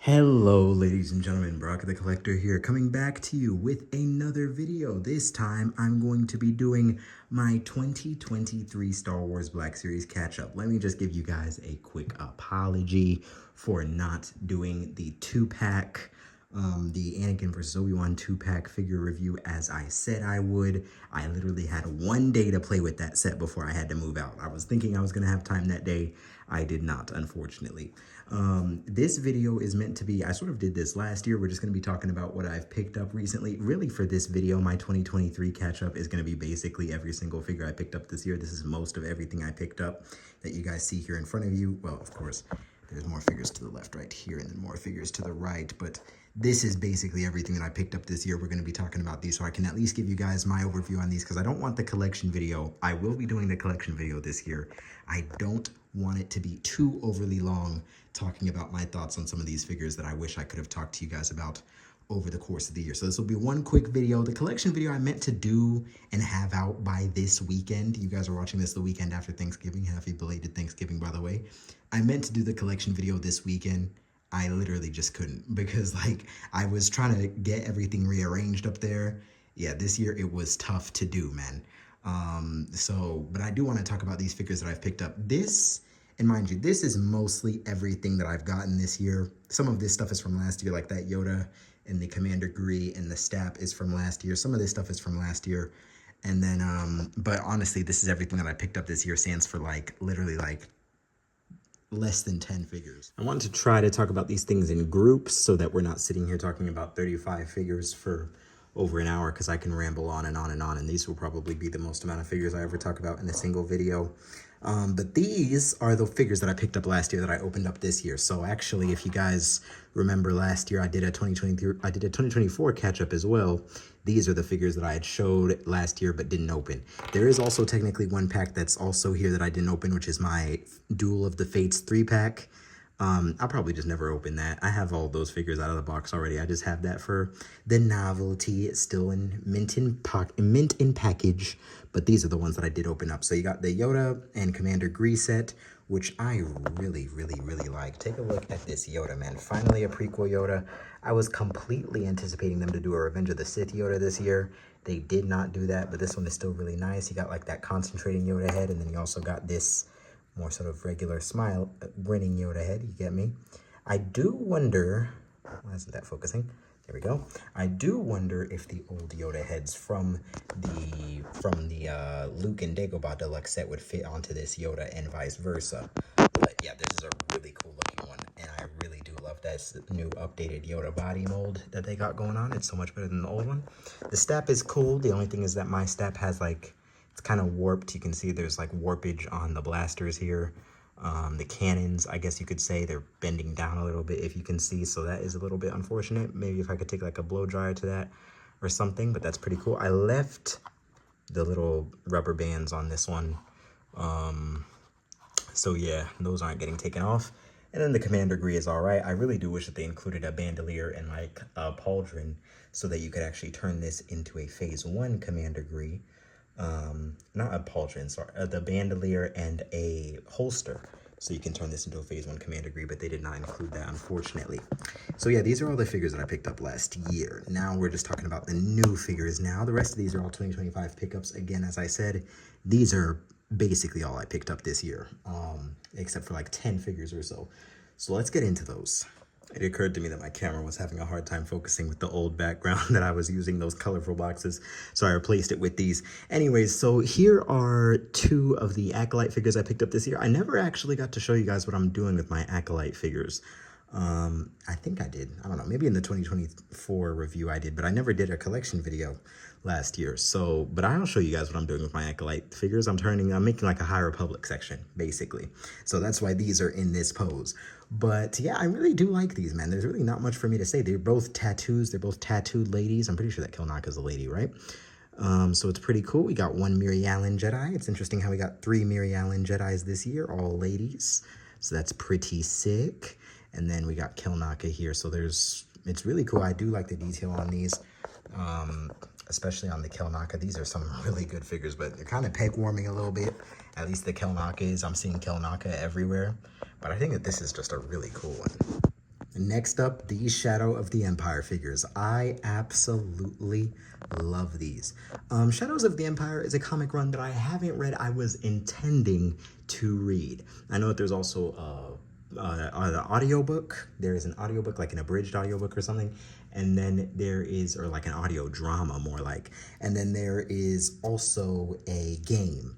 Hello ladies and gentlemen, Brock the Collector here, coming back to you with another video. This time I'm going to be doing my 2023 Star Wars Black Series catch-up. Let me just give you guys a quick apology for not doing the 2-pack, the Anakin versus Obi-Wan 2-pack figure review as I said I would. I literally had one day to play with that set before I had to move out. I was thinking I was going to have time that day. I did not, unfortunately. This video is meant to be, I sort of did this last year. We're just going to be talking about what I've picked up recently. Really, for this video, my 2023 catch-up is going to be basically every single figure I picked up this year. This is most of everything I picked up that you guys see here in front of you. Well, of course, there's more figures to the left right here and then more figures to the right, but this is basically everything that I picked up this year. We're going to be talking about these, so I can at least give you guys my overview on these, because I don't want the collection video. I will be doing the collection video this year. I don't want it to be too overly long talking about my thoughts on some of these figures that I wish I could have talked to you guys about over the course of the year. So this will be one quick video. The collection video I meant to do and have out by this weekend. You guys are watching this the weekend after Thanksgiving. Happy belated Thanksgiving, by the way. I meant to do the collection video this weekend. I literally just couldn't, because like I was trying to get everything rearranged up there. Yeah, this year it was tough to do, man. But I do want to talk about these figures that I've picked up. This, and mind you, this is mostly everything that I've gotten this year. Some of this stuff is from last year, like that Yoda and the Commander Gree and the Stap is from last year. Some of this stuff is from last year. And then, but honestly, this is everything that I picked up this year. Stands for like, literally like less than 10 figures. I wanted to try to talk about these things in groups so that we're not sitting here talking about 35 figures for over an hour, because I can ramble on and on and on, and these will probably be the most amount of figures I ever talk about in a single video. But these are the figures that I picked up last year that I opened up this year. So actually, if you guys remember last year, I did a 2024 catch-up as well. These are the figures that I had showed last year but didn't open. There is also technically one pack that's also here that I didn't open, which is my Duel of the Fates 3-pack. I'll probably just never open that. I have all those figures out of the box already. I just have that for the novelty. It's still in mint in package, but these are the ones that I did open up. So you got the Yoda and Commander Gree set, which I really like. Take a look at this Yoda, man. Finally a prequel Yoda. I was completely anticipating them to do a Revenge of the Sith Yoda this year. They did not do that, but this one is still really nice. You got like that concentrating Yoda head, and then you also got this more sort of regular smile, grinning Yoda head, you get me? I do wonder, why isn't that focusing? There we go. I do wonder if the old Yoda heads from the Luke and Dagobah Deluxe set would fit onto this Yoda and vice versa. But yeah, this is a really cool looking one, and I really do love that new updated Yoda body mold that they got going on. It's so much better than the old one. The Stap is cool. The only thing is that my Stap has like, it's kind of warped. You can see there's like warpage on the blasters here. The cannons, I guess you could say, they're bending down a little bit, if you can see. So that is a little bit unfortunate. Maybe if I could take like a blow dryer to that or something, but that's pretty cool. I left the little rubber bands on this one. So yeah, those aren't getting taken off. And then the Commander Gree is all right. I really do wish that they included a bandolier and like a pauldron so that you could actually turn this into a Phase 1 Commander Gree. Not a pauldron, sorry, the bandolier and a holster. So you can turn this into a Phase 1 Commander Gree, but they did not include that, unfortunately. So yeah, these are all the figures that I picked up last year. Now we're just talking about the new figures now. The rest of these are all 2025 pickups. Again, as I said, these are basically all I picked up this year, except for like 10 figures or so. So let's get into those. It occurred to me that my camera was having a hard time focusing with the old background that I was using, those colorful boxes, so I replaced it with these. Anyways, so here are two of the Acolyte figures I picked up this year. I never actually got to show you guys what I'm doing with my Acolyte figures. I think I did. I don't know. Maybe in the 2024 review I did, but I never did a collection video last year. So, but I'll show you guys what I'm doing with my Acolyte figures. I'm making like a High Republic section, basically. So that's why these are in this pose. But yeah, I really do like these, man. There's really not much for me to say. They're both tattoos. They're both tattooed ladies. I'm pretty sure that Kilnaka's a lady, right? So it's pretty cool. We got one Miri Allen Jedi. It's interesting how we got 3 Miri Allen Jedis this year, all ladies. So that's pretty sick. And then we got Kilnaka here. So it's really cool. I do like the detail on these, especially on the Kilnaka. These are some really good figures, but they're kind of peg warming a little bit. At least the Kilnaka is. I'm seeing Kilnaka everywhere. But I think that this is just a really cool one. Next up, these Shadow of the Empire figures. I absolutely love these. Shadows of the Empire is a comic run that I haven't read. I was intending to read. I know that there's also an audiobook. There is an audiobook, like an abridged audiobook or something. And then there is, or like an audio drama more like. And then there is also a game.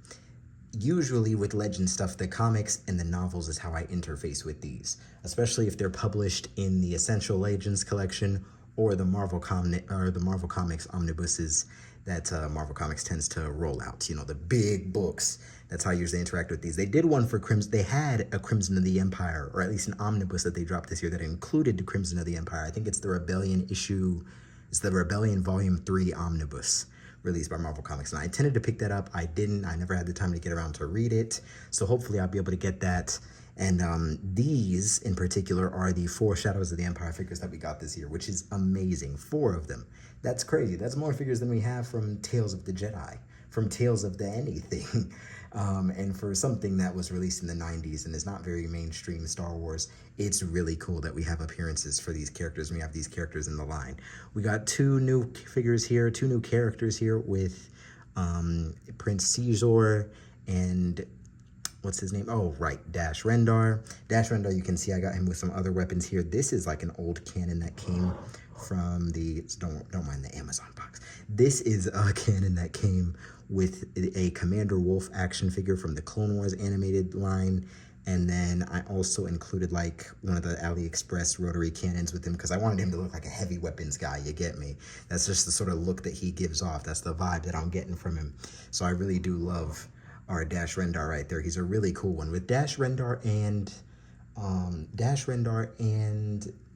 Usually with Legend stuff, the comics and the novels is how I interface with these, especially if they're published in the Essential Legends collection or the Marvel Comics omnibuses that Marvel Comics tends to roll out. You know, the big books. That's how I usually interact with these. They did one for Crimson. They had a Crimson of the Empire, or at least an omnibus that they dropped this year that included the Crimson of the Empire. I think it's the Rebellion issue. It's the Rebellion Volume 3 omnibus released by Marvel Comics. And I intended to pick that up. I didn't. I never had the time to get around to read it. So hopefully I'll be able to get that. And these in particular are the 4 Shadows of the Empire figures that we got this year, which is amazing. 4 of them. That's crazy. That's more figures than we have from Tales of the Jedi, from Tales of the anything. And for something that was released in the 90s and is not very mainstream Star Wars, it's really cool that we have appearances for these characters and we have these characters in the line. We got 2 new figures here, 2 new characters here with Prince Caesar and what's his name? Oh, right, Dash Rendar. Dash Rendar, you can see I got him with some other weapons here. This is like an old cannon that came from the, don't mind the Amazon box. This is a cannon that came with a Commander Wolf action figure from the Clone Wars animated line. And then I also included like one of the AliExpress rotary cannons with him because I wanted him to look like a heavy weapons guy, you get me? That's just the sort of look that he gives off. That's the vibe that I'm getting from him. So I really do love our Dash Rendar right there. He's a really cool one with Dash Rendar and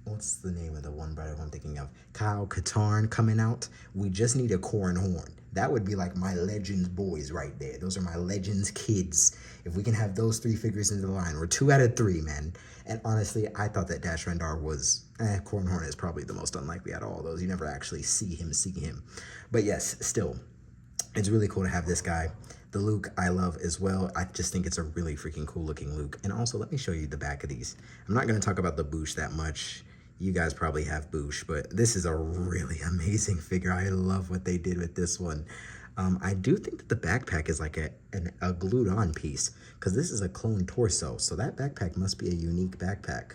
what's the name of the one brother I'm thinking of? Kyle Katarn coming out. We just need a Corn Horn. That would be like my Legends boys right there. Those are my Legends kids. If we can have those 3 figures into the line, we're 2 out of 3, man. And honestly, I thought that Dash Rendar was, Corn Horn is probably the most unlikely out of all those. You never actually see him. But yes, still, it's really cool to have this guy. The Luke I love as well. I just think it's a really freaking cool looking Luke. And also, let me show you the back of these. I'm not going to talk about the Boosh that much. You guys probably have Boosh, but this is a really amazing figure. I love what they did with this one. I do think that the backpack is like a glued on piece because this is a clone torso. So that backpack must be a unique backpack.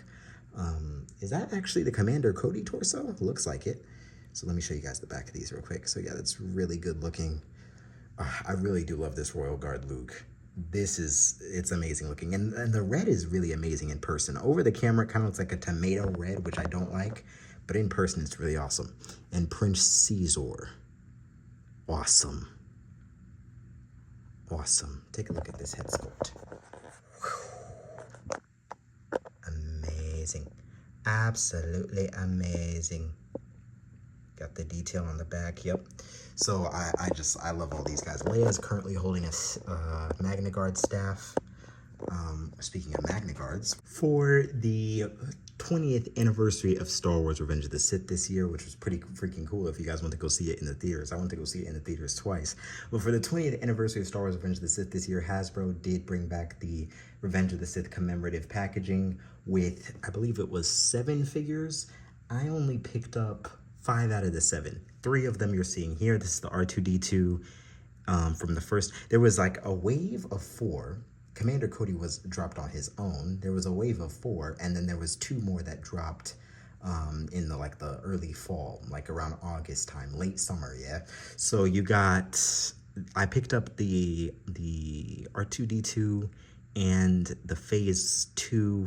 Is that actually the Commander Cody torso? Looks like it. So let me show you guys the back of these real quick. So yeah, that's really good looking. I really do love this Royal Guard Luke. It's amazing looking. And the red is really amazing in person. Over the camera, it kind of looks like a tomato red, which I don't like. But in person, it's really awesome. And Prince Caesar. Awesome. Awesome. Take a look at this head sculpt. Amazing. Absolutely amazing. Got the detail on the back, yep. So I love all these guys. Leia is currently holding a Magna Guard staff. Speaking of Magna Guards, for the 20th anniversary of Star Wars Revenge of the Sith this year, which was pretty freaking cool if you guys want to go see it in the theaters. I went to go see it in the theaters twice. But for the 20th anniversary of Star Wars Revenge of the Sith this year, Hasbro did bring back the Revenge of the Sith commemorative packaging with, I believe it was 7 figures. I only picked up 5 out of the 7. 3 of them you're seeing here. This is the R2-D2 from the first. There was like a wave of 4. Commander Cody was dropped on his own. There was a wave of 4, and then there was 2 more that dropped in the early fall, like around August time, late summer, yeah. So you got, I picked up the R2-D2 and the Phase 2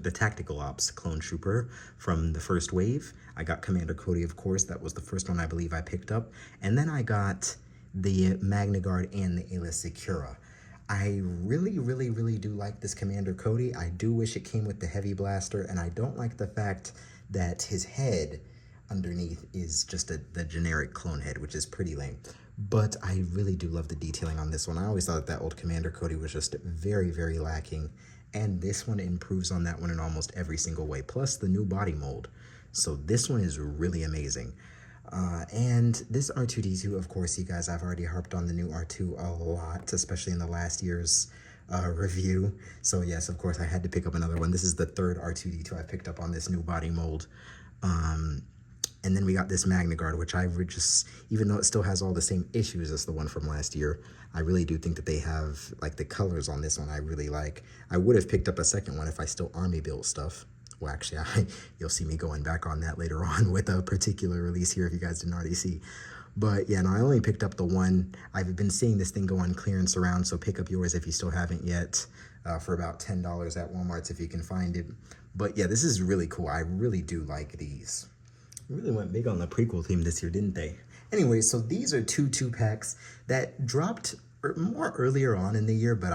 the Tactical Ops Clone Trooper from the first wave. I got Commander Cody, of course. That was the first one I believe I picked up. And then I got the Magna Guard and the Aayla Secura. I really, really, really do like this Commander Cody. I do wish it came with the heavy blaster, and I don't like the fact that his head underneath is just the generic clone head, which is pretty lame. But I really do love the detailing on this one. I always thought that old Commander Cody was just very, very lacking, and this one improves on that one in almost every single way, plus the new body mold. So this one is really amazing. And this R2-D2, of course, you guys, I've already harped on the new R2 a lot, especially in the last year's review. So yes, of course, I had to pick up another one. This is the third R2-D2 I picked up on this new body mold. And then we got this Magna Guard, which I would just, even though it still has all the same issues as the one from last year, I really do think that they have, like, the colors on this one I really like. I would have picked up a second one if I still army built stuff. Well, actually, you'll see me going back on that later on with a particular release here if you guys didn't already see. But yeah, no, I only picked up the one. I've been seeing this thing go on clearance around, so pick up yours if you still haven't yet, for about $10 at Walmart's if you can find it. But yeah, this is really cool. I really do like these. Really went big on the prequel theme this year, didn't they? Anyway, so these are two packs that dropped more earlier on in the year, but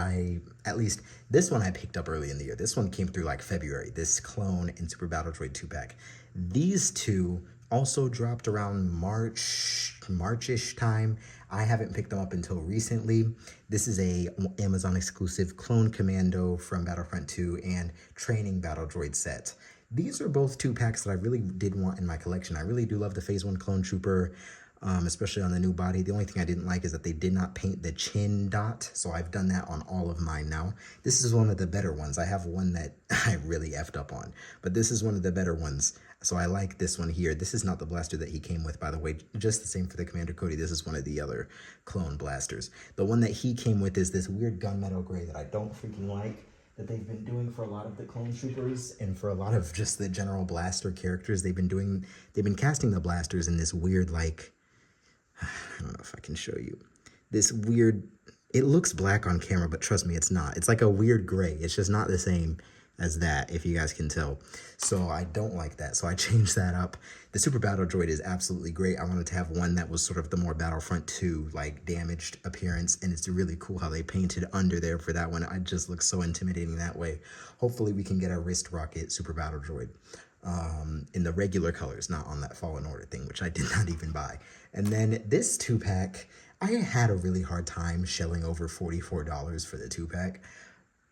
at least this one I picked up early in the year. This one came through like February, this Clone and Super Battle Droid 2-pack. These two also dropped around March-ish time. I haven't picked them up until recently. This is a Amazon exclusive Clone Commando from Battlefront 2 and Training Battle Droid set. These are both 2-packs that I really did want in my collection. I really do love the Phase 1 Clone Trooper, especially on the new body. The only thing I didn't like is that they did not paint the chin dot, so I've done that on all of mine now. This is one of the better ones. I have one that I really effed up on, but this is one of the better ones, so I like this one here. This is not the blaster that he came with, by the way, just the same for the Commander Cody. This is one of the other clone blasters. The one that he came with is this weird gunmetal gray that I don't freaking like, that they've been doing for a lot of the clone troopers and for a lot of just the general blaster characters. They've been casting the blasters in this weird, like, I don't know if I can show you, this weird, it looks black on camera, but trust me, it's not. It's like a weird gray. It's just not the same as that, if you guys can tell. So I don't like that, so I changed that up. The Super Battle Droid is absolutely great. I wanted to have one that was sort of the more Battlefront 2, like, damaged appearance, and it's really cool how they painted under there for that one. It just looks so intimidating that way. Hopefully we can get a wrist rocket Super Battle Droid in the regular colors, not on that Fallen Order thing, which I did not even buy. And then this 2-pack, I had a really hard time shelling over $44 for the 2-pack.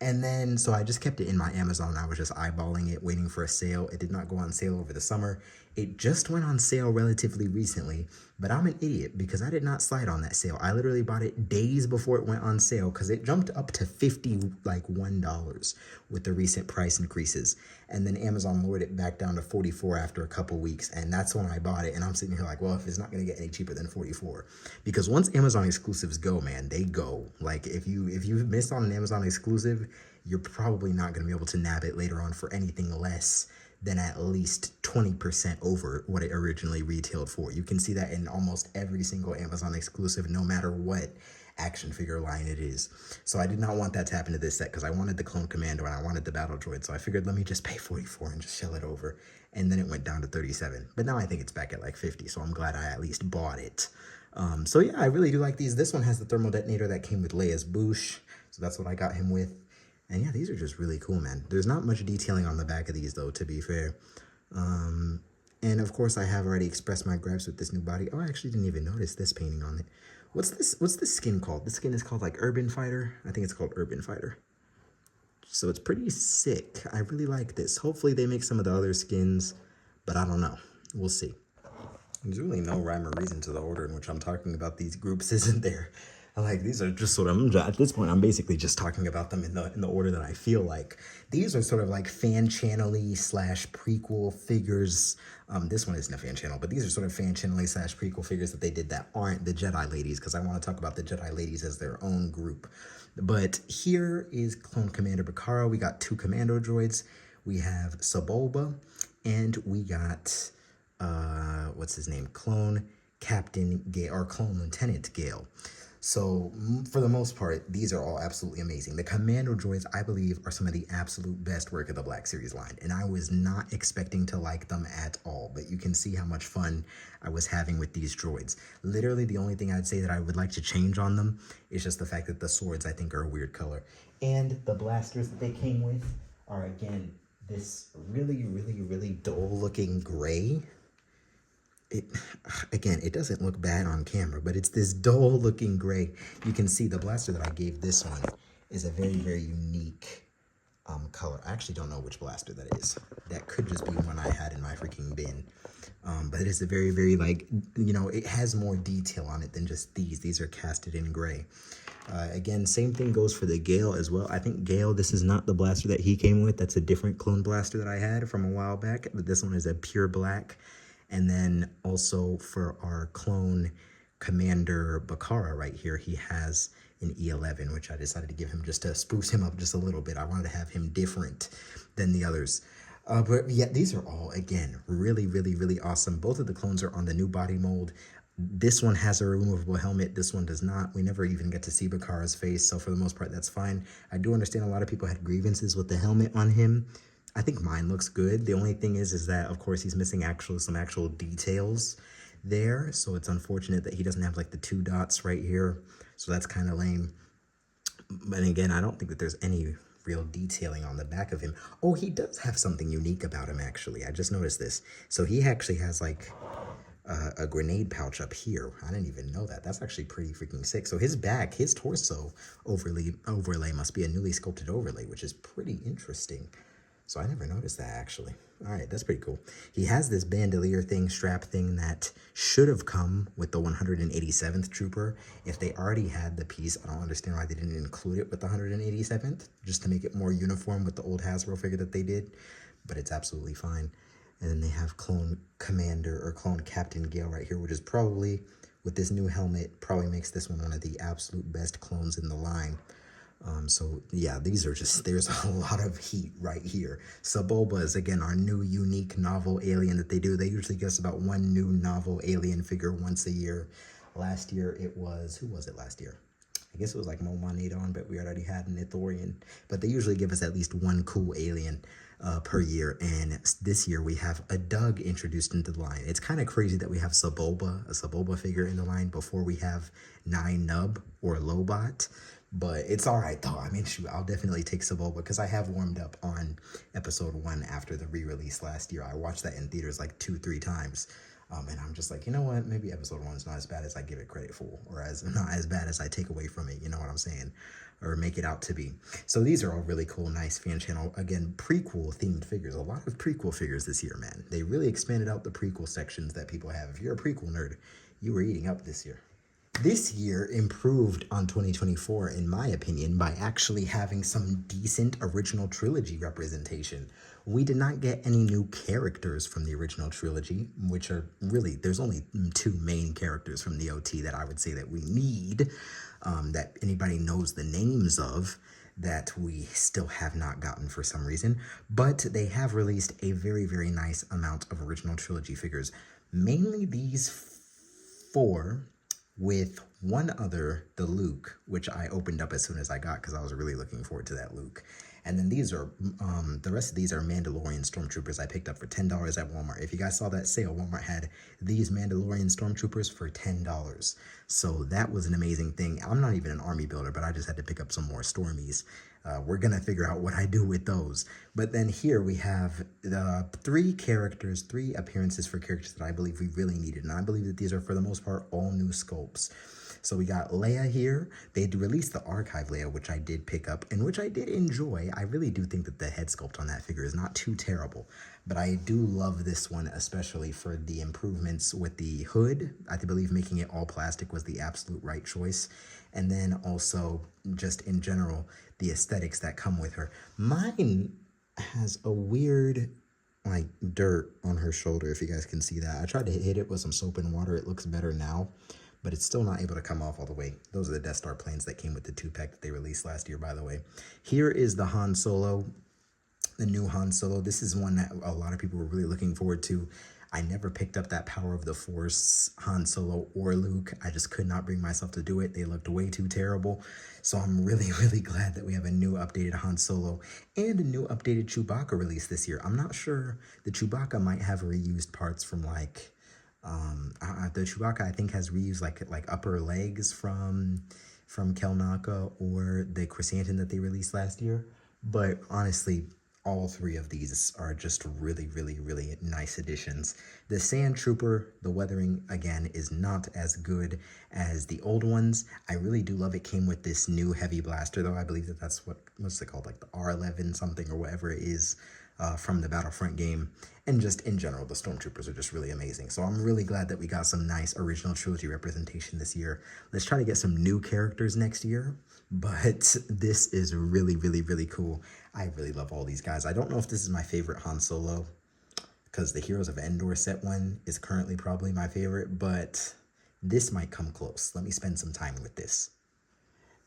And then, so I just kept it in my Amazon. I was just eyeballing it, waiting for a sale. It did not go on sale over the summer. It just went on sale relatively recently, but I'm an idiot because I did not slide on that sale. I literally bought it days before it went on sale because it jumped up to $51 with the recent price increases. And then Amazon lowered it back down to $44 after a couple weeks. And that's when I bought it. And I'm sitting here like, well, if it's not going to get any cheaper than $44, because once Amazon exclusives go, man, they go. Like if you've missed on an Amazon exclusive, you're probably not going to be able to nab it later on for anything less than at least 20% over what it originally retailed for. You can see that in almost every single Amazon exclusive, no matter what action figure line it is. So I did not want that to happen to this set because I wanted the Clone Commando and I wanted the Battle Droid. So I figured, let me just pay $44 and just shell it over. And then it went down to $37. But now I think it's back at like $50. So I'm glad I at least bought it. So yeah, I really do like these. This one has the thermal detonator that came with Leia's Boosh. So that's what I got him with. And yeah, these are just really cool, man. There's not much detailing on the back of these, though, to be fair. And of course, I have already expressed my gripes with this new body. Oh, I actually didn't even notice this painting on it. What's this skin called? This skin is called like Urban Fighter. I think it's called Urban Fighter. So it's pretty sick. I really like this. Hopefully they make some of the other skins, but I don't know. We'll see. There's really no rhyme or reason to the order in which I'm talking about these groups, isn't there? Like, these are just sort of, at this point, I'm basically just talking about them in the order that I feel like. These are sort of like fan channel-y / prequel figures. This one isn't a fan channel, but these are sort of fan channel-y / prequel figures that they did that aren't the Jedi ladies, because I want to talk about the Jedi ladies as their own group. But here is Clone Commander Bakara. We got 2 commando droids. We have Sebulba, and we got, what's his name? Clone Captain Gale, or Clone Lieutenant Gale. So for the most part, these are all absolutely amazing. The Commando droids, I believe, are some of the absolute best work of the Black Series line. And I was not expecting to like them at all, but you can see how much fun I was having with these droids. Literally, the only thing I'd say that I would like to change on them is just the fact that the swords, I think, are a weird color. And the blasters that they came with are, again, this really, really, really dull-looking gray. Again, it doesn't look bad on camera, but it's this dull looking gray. You can see the blaster that I gave this one is a very, very unique color. I actually don't know which blaster that is. That could just be one I had in my freaking bin. but it is a very, very, like, you know, it has more detail on it than just these. These are casted in gray. Again, same thing goes for the Gale as well. I think Gale, this is not the blaster that he came with. That's a different clone blaster that I had from a while back. But this one is a pure black. And then also for our clone Commander Bakara right here, he has an E11, which I decided to give him just to spruce him up just a little bit. I wanted to have him different than the others. But yeah, these are all, again, really, really, really awesome. Both of the clones are on the new body mold. This one has a removable helmet. This one does not. We never even get to see Bakara's face. So for the most part, that's fine. I do understand a lot of people had grievances with the helmet on him. I think mine looks good. The only thing is that, of course, he's missing some actual details there. So it's unfortunate that he doesn't have like the 2 dots right here. So that's kind of lame. But again, I don't think that there's any real detailing on the back of him. Oh, he does have something unique about him, actually. I just noticed this. So he actually has like a grenade pouch up here. I didn't even know that. That's actually pretty freaking sick. So his back, his torso overlay must be a newly sculpted overlay, which is pretty interesting. So I never noticed that, actually. All right, that's pretty cool. He has this bandolier thing, strap thing that should have come with the 187th Trooper. If they already had the piece, I don't understand why they didn't include it with the 187th, just to make it more uniform with the old Hasbro figure that they did. But it's absolutely fine. And then they have Clone Commander or Clone Captain Gale right here, which is probably, with this new helmet, probably makes this one of the absolute best clones in the line. So yeah, these are just, there's a lot of heat right here. Sebulba is, again, our new unique novel alien that they do. They usually give us about one new novel alien figure once a year. Last year it was, who was it last year? I guess it was like Momonadon, but we already had an Ithorian. But they usually give us at least one cool alien per year. And this year we have a Doug introduced into the line. It's kind of crazy that we have Sebulba, a Sebulba figure in the line before we have 9 Nub or Lobot. But it's all right, though. I mean, shoot, I'll definitely take Sebulba because I have warmed up on episode 1 after the re-release last year. I watched that in theaters like 2-3 times. And I'm just like, you know what? Maybe episode 1 is not as bad as I give it credit for, or not as bad as I take away from it. You know what I'm saying? Or make it out to be. So these are all really cool, nice fan channel. Again, prequel themed figures. A lot of prequel figures this year, man. They really expanded out the prequel sections that people have. If you're a prequel nerd, you were eating up this year. This year improved on 2024, in my opinion, by actually having some decent original trilogy representation. We did not get any new characters from the original trilogy, which are really, there's only 2 main characters from the OT that I would say that we need, that anybody knows the names of, that we still have not gotten for some reason. But they have released a very, very nice amount of original trilogy figures. Mainly these 4, with one other, the Luke, which I opened up as soon as I got because I was really looking forward to that Luke. And then these are, the rest of these are Mandalorian Stormtroopers I picked up for $10 at Walmart. If you guys saw that sale, Walmart had these Mandalorian Stormtroopers for $10. So that was an amazing thing. I'm not even an army builder, but I just had to pick up some more Stormies. We're going to figure out what I do with those. But then here we have the 3 characters, 3 appearances for characters that I believe we really needed. And I believe that these are, for the most part, all new sculpts. So we got Leia here. They released the Archive Leia, which I did pick up and which I did enjoy. I really do think that the head sculpt on that figure is not too terrible. But I do love this one, especially for the improvements with the hood. I believe making it all plastic was the absolute right choice. And then also, just in general, the aesthetics that come with her. Mine has a weird, like, dirt on her shoulder, if you guys can see that. I tried to hit it with some soap and water. It looks better now, but it's still not able to come off all the way. Those are the Death Star planes that came with the 2-pack that they released last year, by the way. Here is the Han Solo, the new Han Solo. This is one that a lot of people were really looking forward to. I never picked up that Power of the Force Han Solo or Luke. I just could not bring myself to do it. They looked way too terrible. So I'm really, really glad that we have a new updated Han Solo and a new updated Chewbacca release this year. I'm not sure. The Chewbacca might have reused parts from like, the Chewbacca I think has reused like upper legs from Kelnaka or the Chrysanthemum that they released last year. But honestly, all 3 of these are just really, really, really nice additions. The Sand Trooper, the weathering, again, is not as good as the old ones. I really do love it came with this new heavy blaster, though. I believe that that's what's it called, like the R11 something or whatever it is. from the Battlefront game. And just in general, the Stormtroopers are just really amazing. So I'm really glad that we got some nice original trilogy representation this year. Let's try to get some new characters next year. But this is really, really, really cool. I really love all these guys. I don't know if this is my favorite Han Solo, because the Heroes of Endor set one is currently probably my favorite, but this might come close. Let me spend some time with this.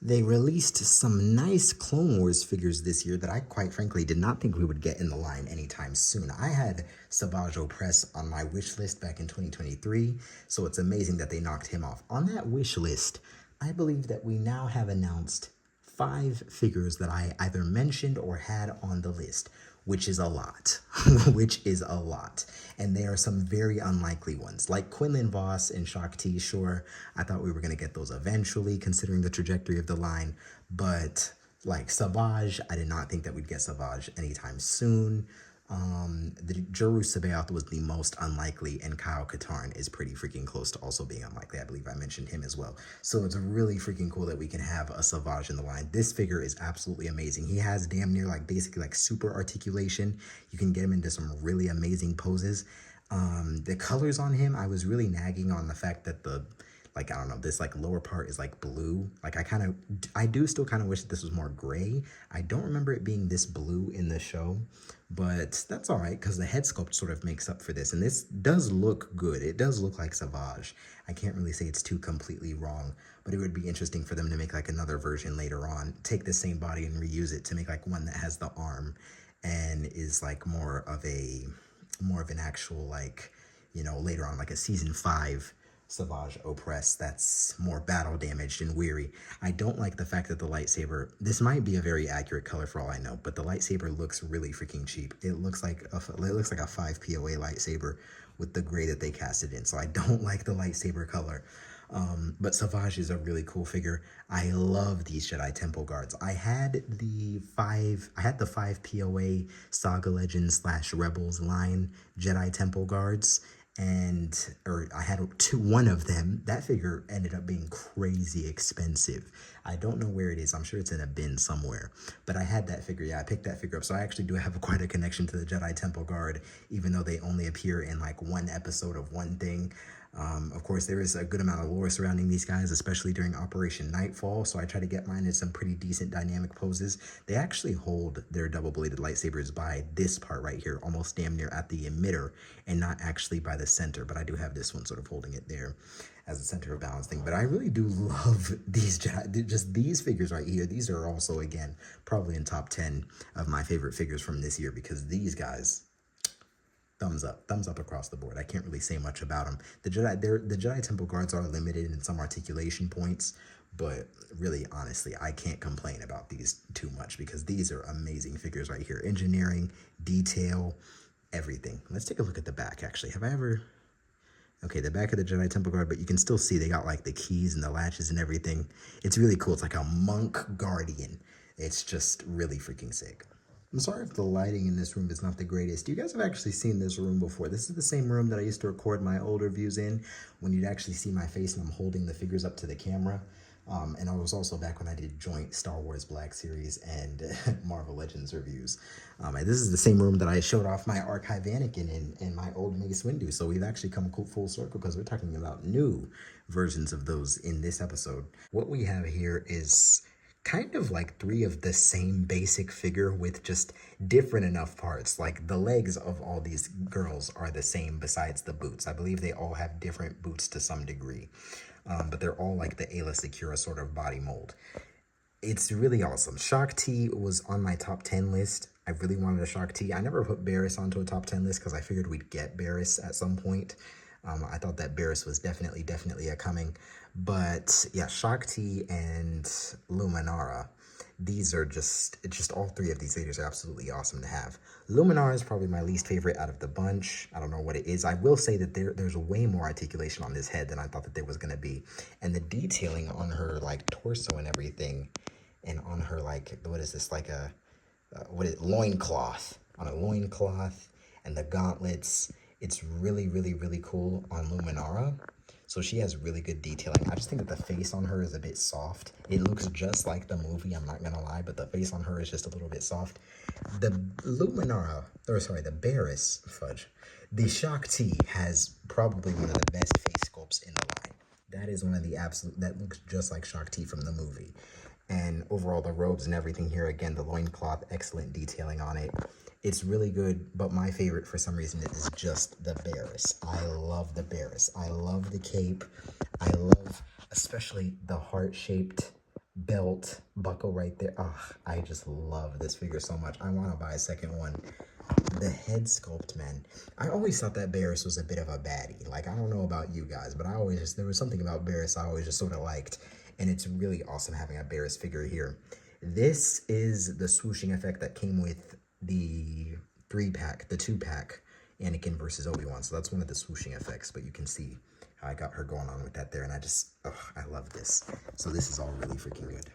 They released some nice Clone Wars figures this year that I quite frankly did not think we would get in the line anytime soon. I had Savage Opress on my wish list back in 2023, so it's amazing that they knocked him off. On that wish list, I believe that we now have announced 5 figures that I either mentioned or had on the list, which is a lot, which is a lot. And there are some very unlikely ones, like Quinlan Vos and Shaak Ti. Sure, I thought we were going to get those eventually, considering the trajectory of the line. But like Savage, I did not think that we'd get Savage anytime soon. The Juru Sabaoth was the most unlikely, and Kyle Katarn is pretty freaking close to also being unlikely. I believe I mentioned him as well. So it's really freaking cool that we can have a Savage in the line. This figure is absolutely amazing. He has damn near like basically like super articulation. You can get him into some really amazing poses. The colors on him, I was really nagging on the fact that like, I don't know, this like lower part is like blue. Like I do still kind of wish that this was more gray. I don't remember it being this blue in the show, but that's all right because the head sculpt sort of makes up for this. And this does look good. It does look like Savage. I can't really say it's too completely wrong, but it would be interesting for them to make like another version later on, take the same body and reuse it to make like one that has the arm and is like more of an actual like, you know, later on like a season 5 Savage Opress that's more battle damaged and weary. I don't like the fact that the lightsaber, this might be a very accurate color for all I know, but the lightsaber looks really freaking cheap. It looks like a 5 POA lightsaber with the gray that they casted in. So I don't like the lightsaber color. But Savage is a really cool figure. I love these Jedi Temple Guards. I had the 5 POA Saga Legends / Rebels line Jedi Temple Guards, or I had one of them. That figure ended up being crazy expensive. I don't know where it is. I'm sure it's in a bin somewhere, but I had that figure. Yeah, I picked that figure up. So I actually do have quite a connection to the Jedi Temple Guard, even though they only appear in like one episode of one thing. Of course, there is a good amount of lore surrounding these guys, especially during Operation Nightfall, so I try to get mine in some pretty decent dynamic poses. They actually hold their double-bladed lightsabers by this part right here, almost damn near at the emitter, and not actually by the center, but I do have this one sort of holding it there as a center of balance thing. But I really do love these Jedi, just these figures right here. These are also, again, probably in top 10 of my favorite figures from this year, because these guys, thumbs up across the board. I can't really say much about them. The Jedi Temple Guards are limited in some articulation points, but really, honestly, I can't complain about these too much because these are amazing figures right here. Engineering, detail, everything. Let's take a look at the back, actually. Okay, the back of the Jedi Temple Guard, but you can still see they got like the keys and the latches and everything. It's really cool. It's like a monk guardian. It's just really freaking sick. I'm sorry if the lighting in this room is not the greatest. You guys have actually seen this room before. This is the same room that I used to record my old reviews in, when you'd actually see my face and I'm holding the figures up to the camera. And I was also back when I did joint Star Wars Black Series and Marvel Legends reviews. This is the same room that I showed off my Archive Anakin in my old Mace Windu. So we've actually come full circle because we're talking about new versions of those in this episode. What we have here is kind of like 3 of the same basic figure with just different enough parts. Like the legs of all these girls are the same besides the boots. I believe they all have different boots to some degree, but they're all like the Ayla Secura sort of body mold. It's really awesome. Shaak Ti was on my top 10 list. I really wanted a Shaak Ti. I never put Barriss onto a top 10 list because I figured we'd get Barriss at some point. I thought that Barriss was definitely a coming. But yeah, Shaak Ti and Luminara, these are just all 3 of these leaders are absolutely awesome to have. Luminara is probably my least favorite out of the bunch. I don't know what it is. I will say that there's way more articulation on this head than I thought that there was going to be. And the detailing on her like torso and everything, and on her like, what is this, like a, loincloth, on a loincloth, and the gauntlets. It's really cool on Luminara. So she has really good detailing. I just think that the face on her is a bit soft. It looks just like the movie, I'm not gonna lie, but the face on her is just a little bit soft. The Luminara, or sorry, the Barris, fudge. The Shak T has probably one of the best face sculpts in the line. That is one of the absolute, that looks just like Shak T from the movie. And overall, the robes and everything here, again, the loincloth, excellent detailing on it. It's really good, but my favorite for some reason is just the Barris. I love the Barris. I love the cape. I love especially the heart-shaped belt buckle right there. Oh, I just love this figure so much. I want to buy a second one. The head sculpt, man. I always thought that Barris was a bit of a baddie. Like, I don't know about you guys, but there was something about Barris I always just sort of liked. And it's really awesome having a Barris figure here. This is the swooshing effect that came with the 3-pack, the 2-pack, Anakin versus Obi-Wan. So that's one of the swooshing effects, but you can see how I got her going on with that there. And I love this. So this is all really freaking good.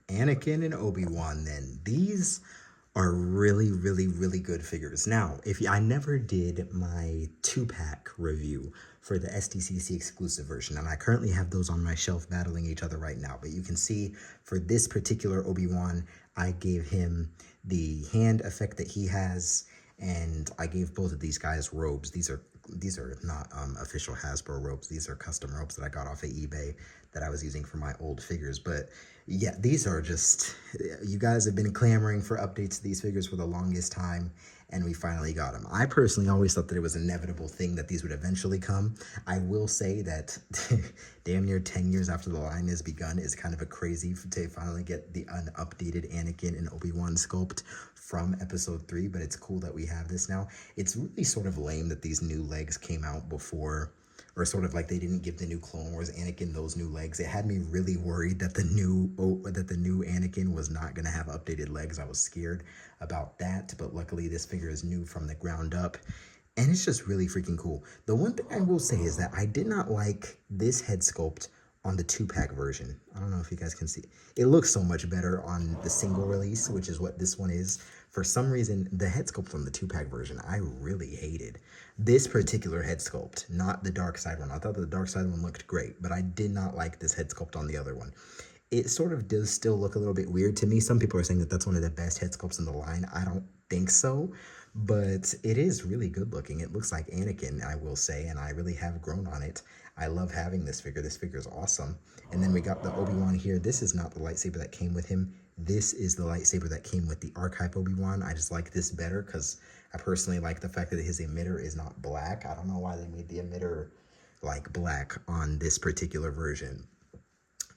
Anakin and Obi-Wan then. These are really, really, really good figures. Now, I never did my 2-pack review for the SDCC exclusive version, and I currently have those on my shelf battling each other right now. But you can see for this particular Obi-Wan, I gave him the hand effect that he has, and I gave both of these guys robes. These are not official Hasbro robes. These are custom robes that I got off of eBay that I was using for my old figures. But yeah, these are just, you guys have been clamoring for updates to these figures for the longest time, and we finally got them. I personally always thought that it was an inevitable thing that these would eventually come. I will say that damn near 10 years after the line has begun is kind of a crazy to finally get the unupdated Anakin and Obi-Wan sculpt from episode 3, but it's cool that we have this now. It's really sort of lame that these new legs came out before, or sort of like they didn't give the new Clone Wars Anakin those new legs. It had me really worried that the new Anakin was not going to have updated legs. I was scared about that, but luckily this figure is new from the ground up, and it's just really freaking cool. The one thing I will say is that I did not like this head sculpt on the 2-pack version. I don't know if you guys can see. It looks so much better on the single release, which is what this one is. For some reason, the head sculpt on the 2-pack version, I really hated. This particular head sculpt, not the dark side one. I thought the dark side one looked great, but I did not like this head sculpt on the other one. It sort of does still look a little bit weird to me. Some people are saying that that's one of the best head sculpts in the line. I don't think so, but it is really good looking. It looks like Anakin, I will say, and I really have grown on it. I love having this figure. This figure is awesome. And then we got the Obi-Wan here. This is not the lightsaber that came with him. This is the lightsaber that came with the archive Obi-Wan. I just like this better because I personally like the fact that his emitter is not black. I don't know why they made the emitter like black on this particular version.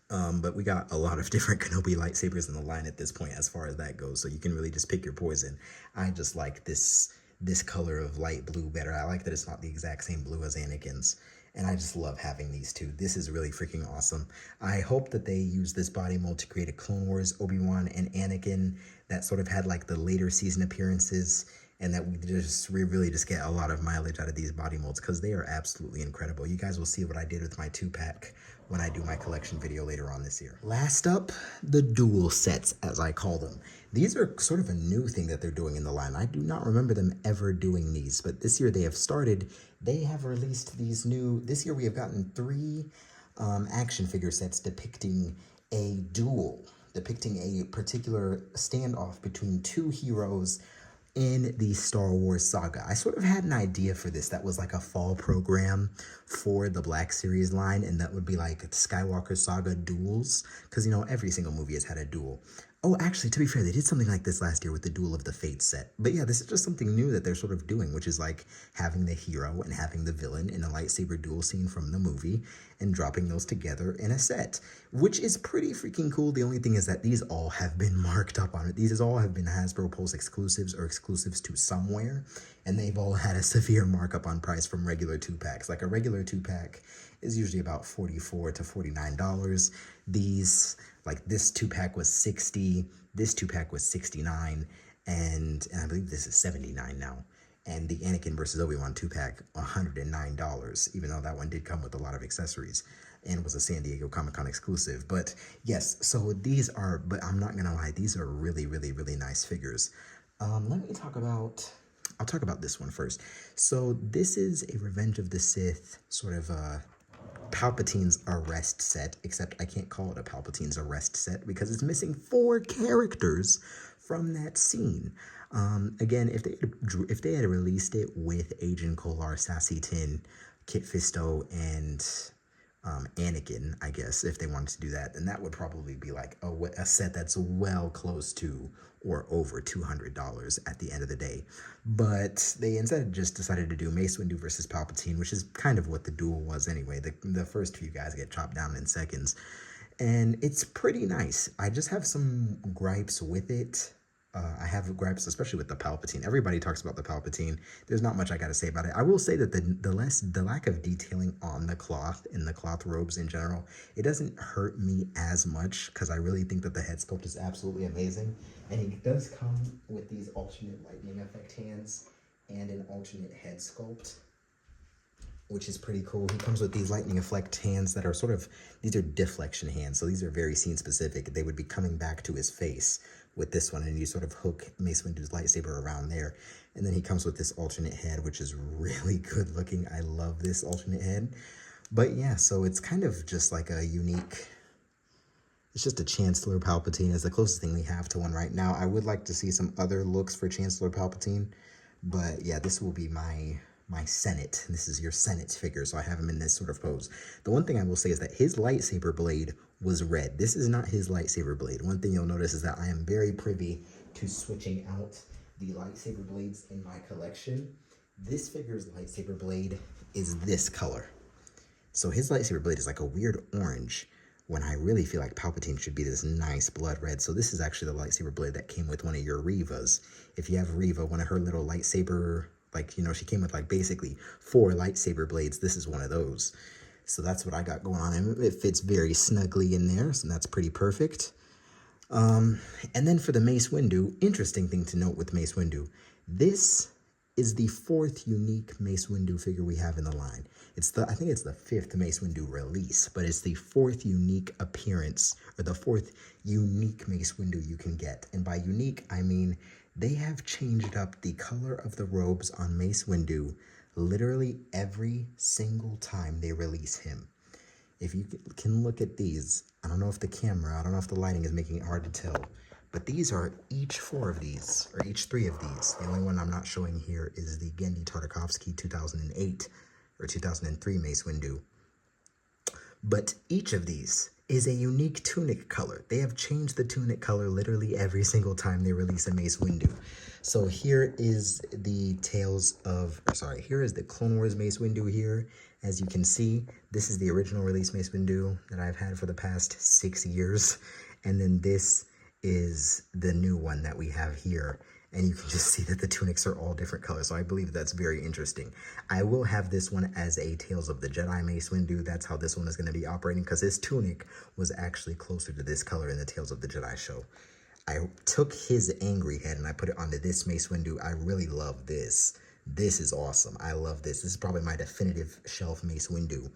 But we got a lot of different Kenobi lightsabers in the line at this point as far as that goes, so you can really just pick your poison. I just like this color of light blue better. I like that it's not the exact same blue as Anakin's, and I just love having these two. This is really freaking awesome. I hope that they use this body mold to create a Clone Wars Obi-Wan and Anakin that sort of had like the later season appearances, and that we really just get a lot of mileage out of these body molds because they are absolutely incredible. You guys will see what I did with my 2-pack when I do my collection video later on this year. Last up, the duel sets, as I call them. These are sort of a new thing that they're doing in the line. I do not remember them ever doing these, but this year they have started. They have released these new, this year we have gotten 3 action figure sets depicting a duel, depicting a particular standoff between 2 heroes in the Star Wars saga. I sort of had an idea for this that was like a fall program for the Black Series line, and that would be like Skywalker Saga duels, because, you know, every single movie has had a duel. Oh, actually, to be fair, they did something like this last year with the Duel of the Fates set. But yeah, this is just something new that they're sort of doing, which is like having the hero and having the villain in a lightsaber duel scene from the movie and dropping those together in a set, which is pretty freaking cool. The only thing is that these all have been marked up on it. These all have been Hasbro Pulse exclusives or exclusives to somewhere, and they've all had a severe markup on price from regular 2-packs. Like a regular 2-pack is usually about $44 to $49. These, like this 2-pack was $60, this 2-pack was $69, and I believe this is $79 now. And the Anakin versus Obi-Wan 2-pack, $109, even though that one did come with a lot of accessories and was a San Diego Comic-Con exclusive. But yes, so these are, but I'm not gonna lie, these are really, really, really nice figures. Let me talk about, I'll talk about this one first. So this is a Revenge of the Sith sort of Palpatine's arrest set, except I can't call it a Palpatine's arrest set because it's missing 4 characters from that scene. Again, if they had released it with Agent Kolar, Sassy Tin, Kit Fisto, and Anakin, I guess, if they wanted to do that, then that would probably be like a set that's well close to or over $200 at the end of the day. But they instead just decided to do Mace Windu versus Palpatine, which is kind of what the duel was anyway. The first few guys get chopped down in seconds. And it's pretty nice. I just have some gripes with it. I have gripes, especially with the Palpatine. Everybody talks about the Palpatine. There's not much I got to say about it. I will say that the lack of detailing on the cloth, in the cloth robes in general, it doesn't hurt me as much because I really think that the head sculpt is absolutely amazing. And it does come with these alternate lightning effect hands and an alternate head sculpt, which is pretty cool. He comes with these lightning effect hands that are sort of, these are deflection hands. So these are very scene specific. They would be coming back to his face with this one, and you sort of hook Mace Windu's lightsaber around there. And then he comes with this alternate head, which is really good looking. I love this alternate head. But yeah, so it's kind of just like a unique, it's just a Chancellor Palpatine. It's the closest thing we have to one right now. I would like to see some other looks for Chancellor Palpatine, but yeah, this will be my Senate. This is your Senate figure, so I have him in this sort of pose. The one thing I will say is that his lightsaber blade was red. This is not his lightsaber blade. One thing you'll notice is that I am very privy to switching out the lightsaber blades in my collection. This figure's lightsaber blade is this color. So his lightsaber blade is like a weird orange, when I really feel like Palpatine should be this nice blood red. So this is actually the lightsaber blade that came with one of your Revas. If you have Reva, one of her little lightsaber, like, you know, she came with like basically 4 lightsaber blades. This is one of those. So that's what I got going on. And it fits very snugly in there. So that's pretty perfect. And then for the Mace Windu, interesting thing to note with Mace Windu, this is the 4th unique Mace Windu figure we have in the line. I think it's the 5th Mace Windu release, but it's the 4th unique appearance, or the 4th unique Mace Windu you can get. And by unique, I mean they have changed up the color of the robes on Mace Windu literally every single time they release him. If you can look at these, I don't know if the lighting is making it hard to tell, but these are each 4 of these, or each 3 of these. The only one I'm not showing here is the Genndy Tartakovsky 2008 or 2003 Mace Windu. But each of these is a unique tunic color. They have changed the tunic color literally every single time they release a Mace Windu. So here is the here is the Clone Wars Mace Windu here. As you can see, this is the original release Mace Windu that I've had for the past 6 years. And then this is the new one that we have here. And you can just see that the tunics are all different colors. So I believe that's very interesting. I will have this one as a Tales of the Jedi Mace Windu. That's how this one is going to be operating, because his tunic was actually closer to this color in the Tales of the Jedi show. I took his angry head and I put it onto this Mace Windu. I really love this. This is awesome. I love this. This is probably my definitive shelf Mace Windu.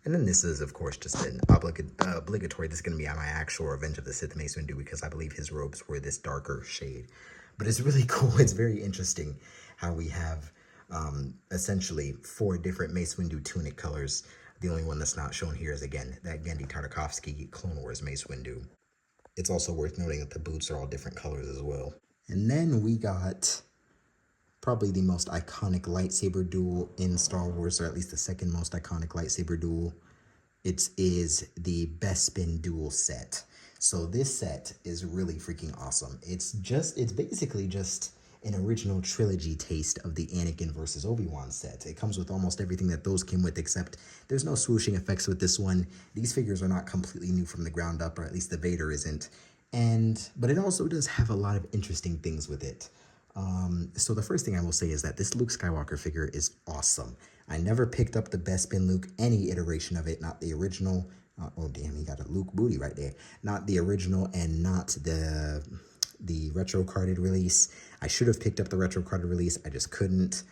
And then this is, of course, just an obligatory. This is going to be on my actual Revenge of the Sith Mace Windu, because I believe his robes were this darker shade. But it's really cool. It's very interesting how we have essentially 4 different Mace Windu tunic colors. The only one that's not shown here is, again, that Genndy Tartakovsky Clone Wars Mace Windu. It's also worth noting that the boots are all different colors as well. And then we got probably the most iconic lightsaber duel in Star Wars, or at least the second most iconic lightsaber duel. It is the Bespin duel set. So this set is really freaking awesome. It's basically just an original trilogy taste of the Anakin versus Obi-Wan set. It comes with almost everything that those came with, except there's no swooshing effects with this one. These figures are not completely new from the ground up, or at least the Vader isn't. But it also does have a lot of interesting things with it. So the first thing I will say is that this Luke Skywalker figure is awesome. I never picked up the Bespin Luke, any iteration of it, not the original. Oh, damn, he got a Luke booty right there. Not the original and not the retro-carded release. I should have picked up the retro-carded release. I just couldn't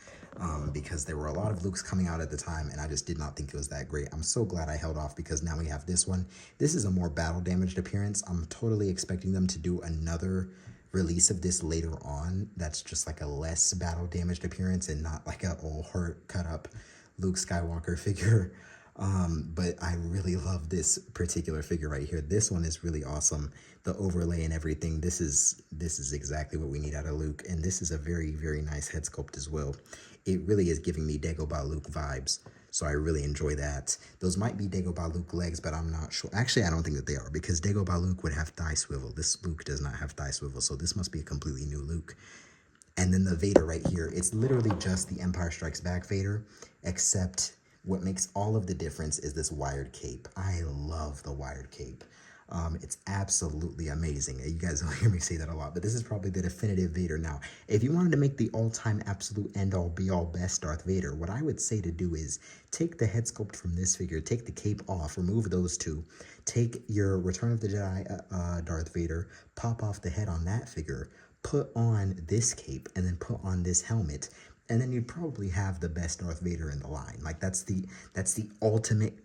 because there were a lot of Lukes coming out at the time, and I just did not think it was that great. I'm so glad I held off, because now we have this one. This is a more battle-damaged appearance. I'm totally expecting them to do another release of this later on that's just like a less battle-damaged appearance and not like a old heart cut-up Luke Skywalker figure. But I really love this particular figure right here. This one is really awesome. The overlay and everything. This is exactly what we need out of Luke, and this is a very, very nice head sculpt as well. It really is giving me Dagobah Luke vibes, so I really enjoy that. Those might be Dagobah Luke legs, but I'm not sure. Actually, I don't think that they are, because Dagobah Luke would have thigh swivel. This Luke does not have thigh swivel, so this must be a completely new Luke. And then the Vader right here, it's literally just the Empire Strikes Back Vader, except what makes all of the difference is this wired cape. I love the wired cape. It's absolutely amazing. You guys don't hear me say that a lot, but this is probably the definitive Vader. Now, if you wanted to make the all-time absolute end-all, be-all best Darth Vader, what I would say to do is take the head sculpt from this figure, take the cape off, remove those two, take your Return of the Jedi Darth Vader, pop off the head on that figure, put on this cape, and then put on this helmet, and then you'd probably have the best Darth Vader in the line. Like that's the ultimate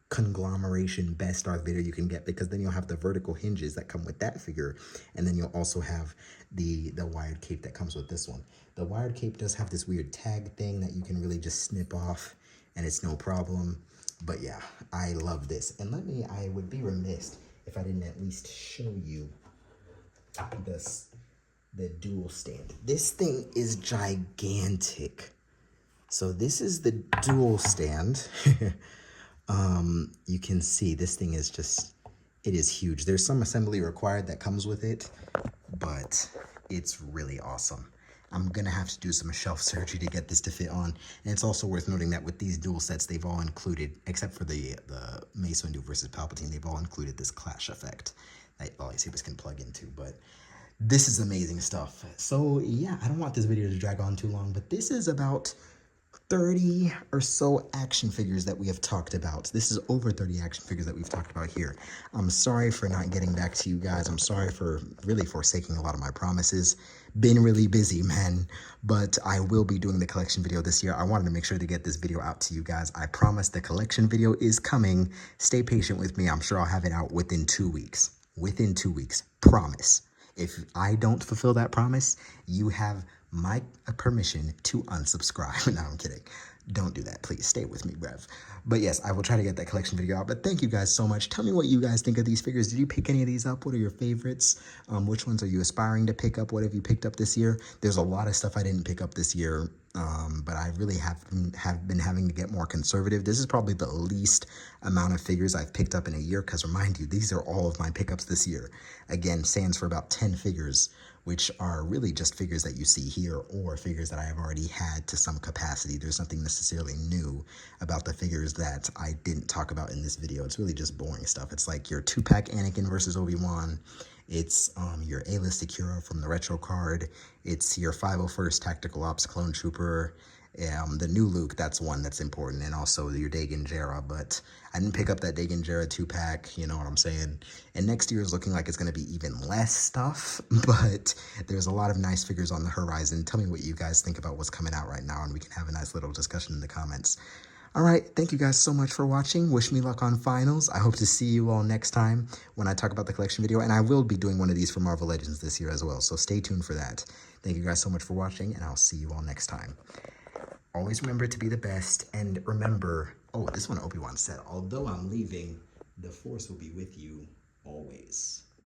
conglomeration best Darth Vader you can get, because then you'll have the vertical hinges that come with that figure, and then you'll also have the wired cape that comes with this one. The wired cape does have this weird tag thing that you can really just snip off, and it's no problem. But yeah, I love this. And I would be remiss if I didn't at least show you the duel stand. This thing is gigantic. So this is the duel stand. You can see this thing is just, it is huge. There's some assembly required that comes with it, but it's really awesome. I'm gonna have to do some shelf surgery to get this to fit on. And it's also worth noting that with these duel sets, they've all included, except for the Mace Windu versus Palpatine, they've all included this clash effect that all lightsabers can plug into. But this is amazing stuff. So yeah, I don't want this video to drag on too long, but this is about 30 or so action figures that we have talked about. This is over 30 action figures that we've talked about here. I'm sorry for not getting back to you guys. I'm sorry for really forsaking a lot of my promises. Been really busy, man, but I will be doing the collection video this year. I wanted to make sure to get this video out to you guys. I promise the collection video is coming. Stay patient with me. I'm sure I'll have it out within 2 weeks. Within 2 weeks, promise. If I don't fulfill that promise, you have my permission to unsubscribe. No, I'm kidding. Don't do that. Please stay with me, Rev. But yes, I will try to get that collection video out. But thank you guys so much. Tell me what you guys think of these figures. Did you pick any of these up? What are your favorites? Which ones are you aspiring to pick up? What have you picked up this year? There's a lot of stuff I didn't pick up this year, but I really have been having to get more conservative. This is probably the least amount of figures I've picked up in a year, because remind you, these are all of my pickups this year. Again, stands for about 10 figures, which are really just figures that you see here, or figures that I have already had to some capacity. There's nothing necessarily new about the figures that I didn't talk about in this video. It's really just boring stuff. It's like your 2-pack Anakin versus Obi-Wan. It's your A-listed hero from the retro card. It's your 501st Tactical Ops Clone Trooper. The new Luke, that's one that's important, and also your Dagan Jarrah, but I didn't pick up that Dagan Jarrah 2-pack, you know what I'm saying? And next year is looking like it's going to be even less stuff, but there's a lot of nice figures on the horizon. Tell me what you guys think about what's coming out right now, and we can have a nice little discussion in the comments. All right, thank you guys so much for watching. Wish me luck on finals. I hope to see you all next time when I talk about the collection video, and I will be doing one of these for Marvel Legends this year as well, so stay tuned for that. Thank you guys so much for watching, and I'll see you all next time. Always remember to be the best, and remember, oh, this one Obi-Wan said, although I'm leaving, the Force will be with you always.